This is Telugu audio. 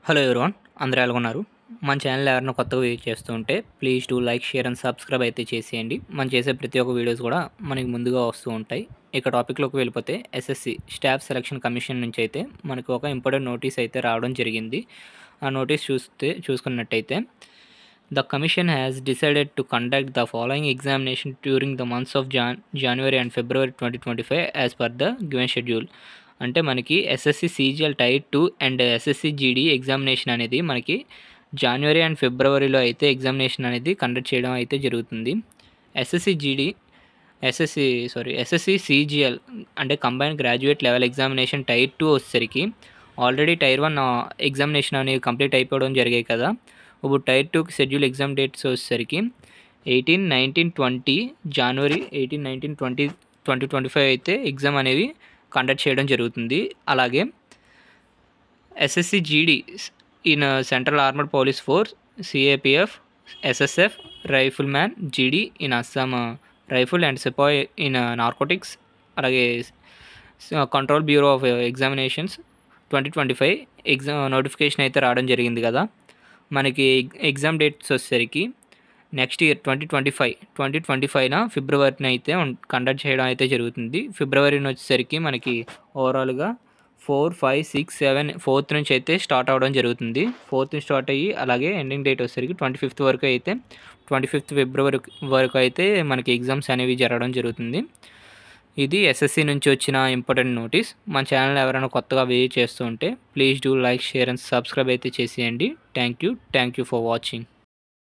హలో ఎవరివన్, అందరూ ఎలాగున్నారు? మన ఛానల్ ఎవరైనా కొత్తగా విజిట్ చేస్తూ ఉంటే please do like, share and subscribe అయితే చేసేయండి. మనం చేసే ప్రతి ఒక్క వీడియోస్ కూడా మనకి ముందుగా వస్తూ ఉంటాయి. ఇక టాపిక్లోకి వెళ్ళిపోతే ఎస్ఎస్సి స్టాఫ్ సెలక్షన్ కమిషన్ నుంచి అయితే మనకు ఒక ఇంపార్టెంట్ నోటీస్ అయితే రావడం జరిగింది. ఆ నోటీస్ చూసుకున్నట్టయితే the commission has decided to conduct the following examination during the months of January and February 2025 as per the given schedule. అంటే మనకి SSC CGL tier 2 and SSC GD examination అనేది మనకి జనవరి అండ్ ఫిబ్రవరిలో అయితే ఎగ్జామినేషన్ అనేది కండక్ట్ చేయడం అయితే జరుగుతుంది. ఎస్ఎస్సి జీడీ ఎస్ఎస్సి సీజీఎల్ అంటే combine graduate level examination tyre 2 వచ్చేసరికి ఆల్రెడీ టైర్ 1 ఎగ్జామినేషన్ అనేది కంప్లీట్ అయిపోవడం జరిగాయి కదా. ఇప్పుడు టైర్ 2కి షెడ్యూల్ ఎగ్జామ్ డేట్స్ వచ్చేసరికి 18, 19, 20 జనవరి 18, 19, 20 2025 అయితే ఎగ్జామ్ అనేవి కండక్ట్ చేయడం జరుగుతుంది. అలాగే SSC GD in central armoured police force, CAPF, SSF, rifleman GD in Assam rifle and sepoy in narcotics, అలాగే control bureau of examinations 2025 exam notification అయితే రావడం జరిగింది కదా. మనకి ఎగ్జామ్ డేట్స్ వచ్చేసరికి నెక్స్ట్ ఇయర్ 2025 ఫిబ్రవరిని అయితే కండక్ట్ చేయడం అయితే జరుగుతుంది. ఫిబ్రవరిని వచ్చేసరికి మనకి ఓవరాల్గా 4, 5, 6, 7 4th నుంచి అయితే స్టార్ట్ అవ్వడం జరుగుతుంది. 4th స్టార్ట్ అయ్యి అలాగే ఎండింగ్ డేట్ వచ్చేసరికి 25th వరకు అయితే 25th ఫిబ్రవరి వరకు అయితే మనకి ఎగ్జామ్స్ అనేవి జరగడం జరుగుతుంది. ఇది ఎస్ఎస్సి నుంచి వచ్చిన ఇంపార్టెంట్ నోటీస్. మన ఛానల్ ఎవరైనా కొత్తగా విజిట్ చేస్తూ ఉంటే please do like, share and subscribe అయితే చేసేయండి. Thank you for watching.